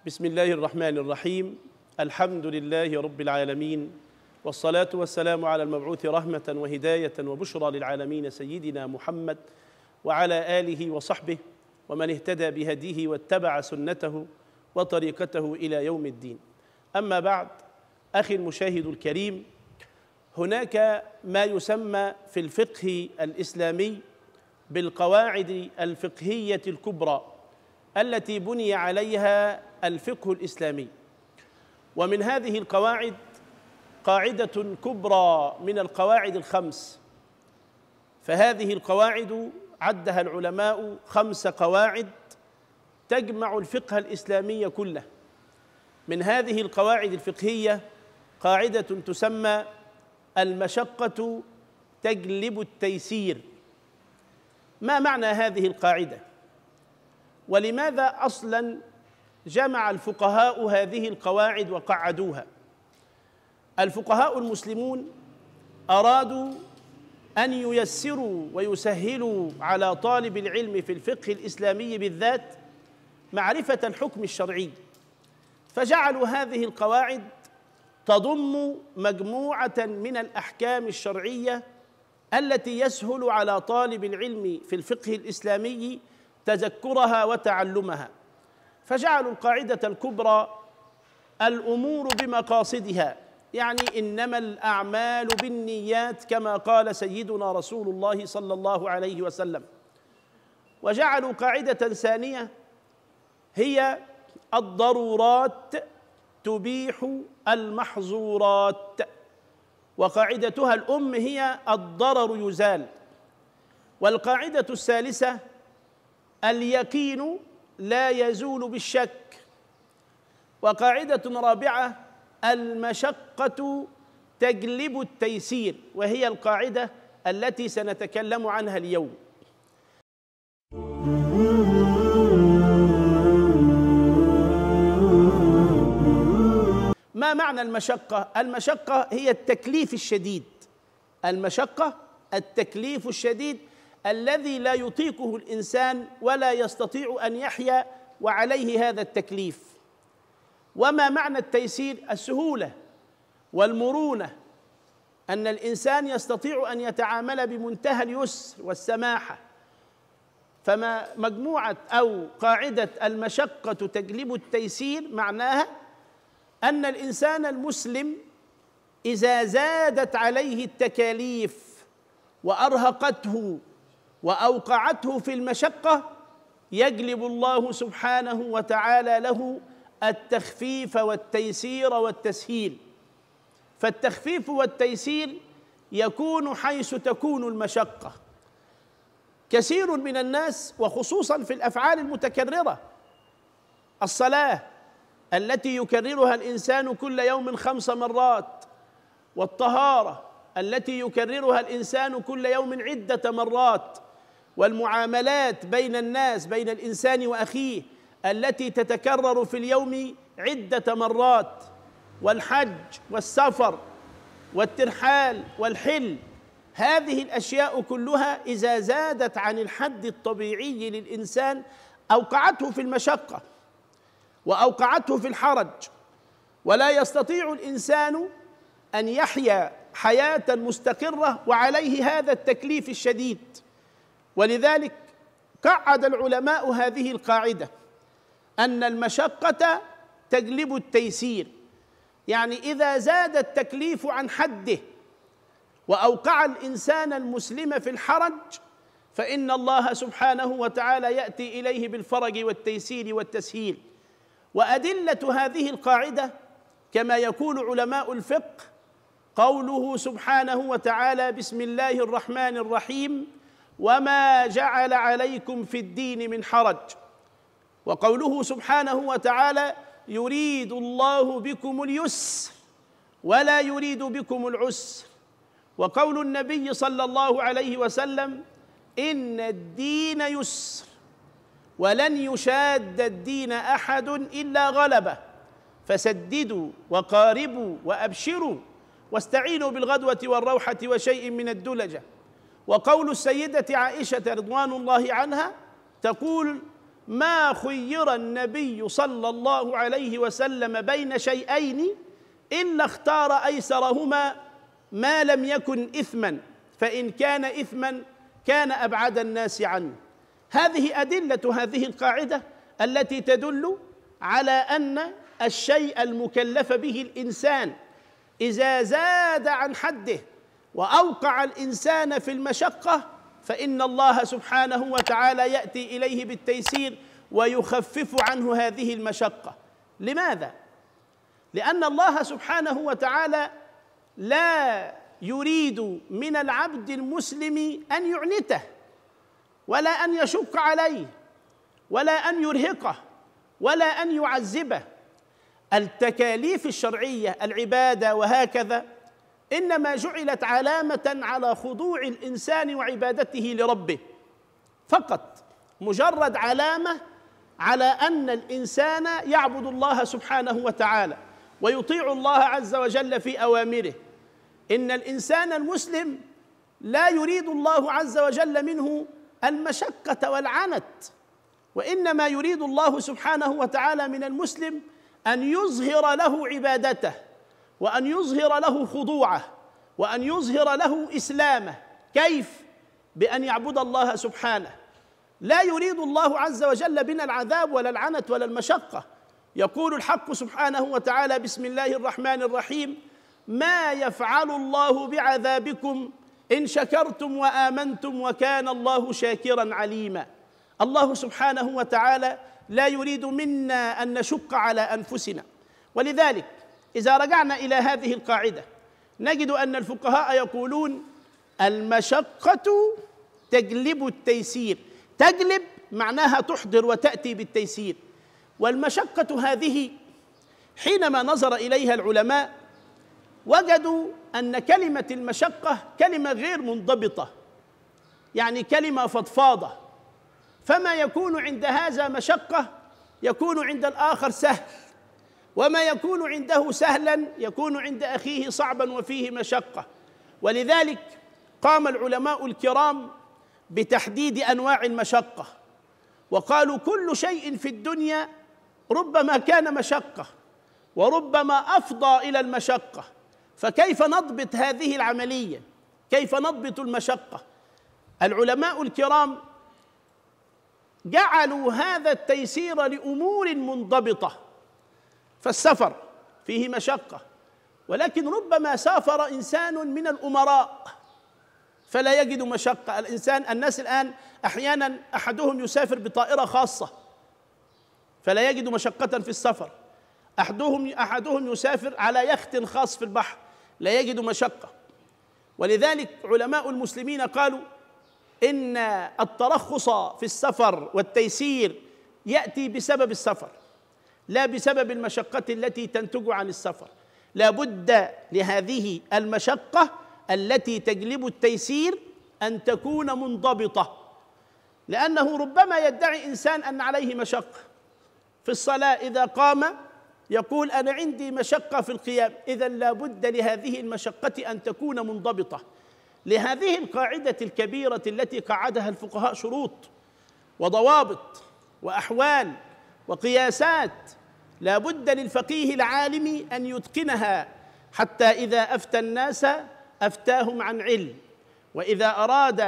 بسم الله الرحمن الرحيم. الحمد لله رب العالمين، والصلاة والسلام على المبعوث رحمة وهداية وبشرى للعالمين سيدنا محمد وعلى آله وصحبه ومن اهتدى بهديه واتبع سنته وطريقته إلى يوم الدين. أما بعد، أخي المشاهد الكريم، هناك ما يسمى في الفقه الإسلامي بالقواعد الفقهية الكبرى التي بني عليها الفقه الإسلامي، ومن هذه القواعد قاعدة كبرى من القواعد الخمس. فهذه القواعد عدها العلماء 5 قواعد تجمع الفقه الإسلامي كله. من هذه القواعد الفقهية قاعدة تسمى المشقة تجلب التيسير. ما معنى هذه القاعدة؟ ولماذا أصلاً جمع الفقهاء هذه القواعد وقعدوها؟ الفقهاء المسلمون أرادوا أن ييسروا ويسهلوا على طالب العلم في الفقه الإسلامي بالذات معرفة الحكم الشرعي، فجعلوا هذه القواعد تضم مجموعة من الأحكام الشرعية التي يسهل على طالب العلم في الفقه الإسلامي تذكرها وتعلمها. فجعلوا القاعدة الكبرى الأمور بمقاصدها، يعني إنما الأعمال بالنيات كما قال سيدنا رسول الله صلى الله عليه وسلم. وجعلوا قاعدة ثانية هي الضرورات تبيح المحظورات، وقاعدتها الأم هي الضرر يزال. والقاعدة الثالثة اليقين لا يزول بالشك. وقاعدة رابعة المشقة تجلب التيسير، وهي القاعدة التي سنتكلم عنها اليوم. ما معنى المشقة؟ المشقة هي التكليف الشديد. المشقة التكليف الشديد الذي لا يطيقه الإنسان ولا يستطيع أن يحيا وعليه هذا التكليف. وما معنى التيسير؟ السهولة والمرونة، أن الإنسان يستطيع أن يتعامل بمنتهى اليسر والسماحة. فما مجموعة أو قاعدة المشقة تجلب التيسير معناها أن الإنسان المسلم إذا زادت عليه التكاليف وأرهقته وأوقعته في المشقة يجلب الله سبحانه وتعالى له التخفيف والتيسير والتسهيل. فالتخفيف والتيسير يكون حيث تكون المشقة. كثير من الناس وخصوصا في الأفعال المتكررة، الصلاة التي يكررها الإنسان كل يوم 5 مرات، والطهارة التي يكررها الإنسان كل يوم عدة مرات، والمعاملات بين الناس بين الإنسان وأخيه التي تتكرر في اليوم عدة مرات، والحج والسفر والترحال والحل. هذه الأشياء كلها إذا زادت عن الحد الطبيعي للإنسان أوقعته في المشقة وأوقعته في الحرج، ولا يستطيع الإنسان أن يحيا حياة مستقرة وعليه هذا التكليف الشديد. ولذلك قعد العلماء هذه القاعدة أن المشقة تجلب التيسير، يعني إذا زاد التكليف عن حده وأوقع الإنسان المسلم في الحرج فإن الله سبحانه وتعالى يأتي إليه بالفرج والتيسير والتسهيل. وأدلة هذه القاعدة كما يقول علماء الفقه قوله سبحانه وتعالى: بسم الله الرحمن الرحيم، وما جعل عليكم في الدين من حرج. وقوله سبحانه وتعالى: يريد الله بكم اليسر ولا يريد بكم العسر. وقول النبي صلى الله عليه وسلم: إن الدين يسر ولن يشاد الدين أحد إلا غلبه، فسددوا وقاربوا وأبشروا واستعينوا بالغدوة والروحة وشيء من الدلجة. وقول السيدة عائشة رضوان الله عنها تقول: ما خير النبي صلى الله عليه وسلم بين شيئين إلا اختار أيسرهما ما لم يكن إثما، فإن كان إثما كان أبعد الناس عنه. هذه أدلة هذه القاعدة التي تدل على أن الشيء المكلف به الإنسان إذا زاد عن حده وأوقع الإنسان في المشقة فإن الله سبحانه وتعالى يأتي إليه بالتيسير ويخفف عنه هذه المشقة. لماذا؟ لأن الله سبحانه وتعالى لا يريد من العبد المسلم أن يعنته ولا أن يشق عليه ولا أن يرهقه ولا أن يعذبه. التكاليف الشرعية العبادة وهكذا إنما جعلت علامة على خضوع الإنسان وعبادته لربه فقط، مجرد علامة على أن الإنسان يعبد الله سبحانه وتعالى ويطيع الله عز وجل في أوامره. إن الإنسان المسلم لا يريد الله عز وجل منه المشقة والعنت، وإنما يريد الله سبحانه وتعالى من المسلم أن يظهر له عبادته وأن يظهر له خضوعه وأن يظهر له إسلامه. كيف؟ بأن يعبد الله سبحانه. لا يريد الله عز وجل بنا العذاب ولا العنت ولا المشقة. يقول الحق سبحانه وتعالى: بسم الله الرحمن الرحيم: ما يفعل الله بعذابكم إن شكرتم وآمنتم وكان الله شاكرا عليما. الله سبحانه وتعالى لا يريد منا أن نشق على أنفسنا. ولذلك إذا رجعنا إلى هذه القاعدة نجد أن الفقهاء يقولون: المشقة تجلب التيسير. تجلب معناها تحضر وتأتي بالتيسير. والمشقة هذه حينما نظر إليها العلماء وجدوا أن كلمة المشقة كلمة غير منضبطة، يعني كلمة فضفاضة، فما يكون عند هذا مشقة يكون عند الآخر سهل، وما يكون عنده سهلا يكون عند أخيه صعبا وفيه مشقة. ولذلك قام العلماء الكرام بتحديد أنواع المشقة، وقالوا: كل شيء في الدنيا ربما كان مشقة وربما أفضى إلى المشقة، فكيف نضبط هذه العملية؟ كيف نضبط المشقة؟ العلماء الكرام جعلوا هذا التيسير لأمور منضبطة. فالسفر فيه مشقة، ولكن ربما سافر إنسان من الأمراء فلا يجد مشقة. الناس الآن أحيانا أحدهم يسافر بطائرة خاصة فلا يجد مشقة في السفر، أحدهم يسافر على يخت خاص في البحر لا يجد مشقة. ولذلك علماء المسلمين قالوا إن الترخص في السفر والتيسير يأتي بسبب السفر لا بسبب المشقة التي تنتج عن السفر. لا بد لهذه المشقة التي تجلب التيسير أن تكون منضبطة، لأنه ربما يدعي إنسان أن عليه مشقة في الصلاة، إذا قام يقول: أنا عندي مشقة في القيام. إذن لا بد لهذه المشقة أن تكون منضبطة. لهذه القاعدة الكبيرة التي قعدها الفقهاء شروط وضوابط وأحوال وقياسات لا بد للفقيه العالم أن يتقنها، حتى إذا أفتى الناس أفتاهم عن علم، وإذا أراد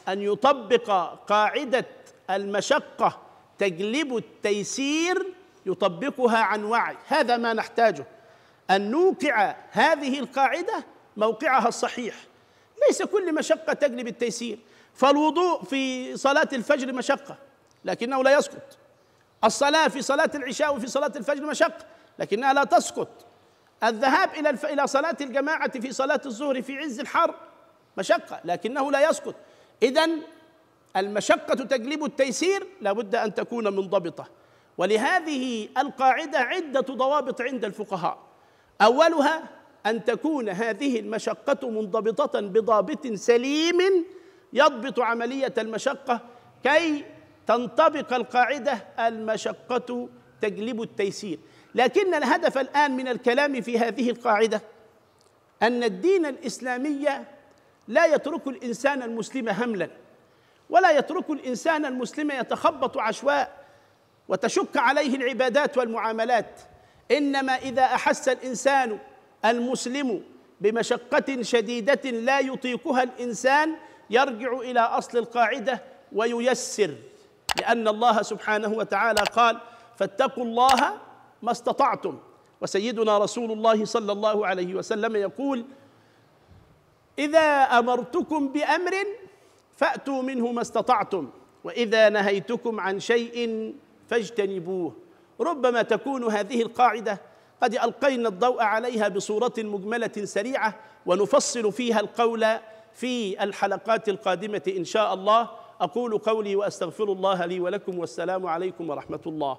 أن يطبق قاعدة المشقة تجلب التيسير يطبقها عن وعي. هذا ما نحتاجه، أن نوقع هذه القاعدة موقعها الصحيح. ليس كل مشقة تجلب التيسير. فالوضوء في صلاة الفجر مشقة لكنه لا يسقط. الصلاة في صلاة العشاء وفي صلاة الفجر مشقة لكنها لا تسقط. الذهاب إلى صلاة الجماعة في صلاة الظهر في عز الحر مشقة لكنه لا يسقط. إذن المشقة تجلب التيسير، لا بد أن تكون منضبطة. ولهذه القاعدة عدة ضوابط عند الفقهاء. أولها أن تكون هذه المشقة منضبطة بضابط سليم يضبط عملية المشقة كي تنطبق القاعدة: المشقة تجلب التيسير. لكن الهدف الآن من الكلام في هذه القاعدة أن الدين الإسلامي لا يترك الإنسان المسلم هملا، ولا يترك الإنسان المسلم يتخبط عشواء وتشق عليه العبادات والمعاملات، إنما إذا أحس الإنسان المسلم بمشقة شديدة لا يطيقها الإنسان يرجع إلى أصل القاعدة وييسر، لأن الله سبحانه وتعالى قال: فاتقوا الله ما استطعتم. وسيدنا رسول الله صلى الله عليه وسلم يقول: إذا أمرتكم بأمر فأتوا منه ما استطعتم، وإذا نهيتكم عن شيء فاجتنبوه. ربما تكون هذه القاعدة قد ألقينا الضوء عليها بصورة مجملة سريعة، ونفصل فيها القول في الحلقات القادمة إن شاء الله. أقول قولي وأستغفر الله لي ولكم، والسلام عليكم ورحمة الله.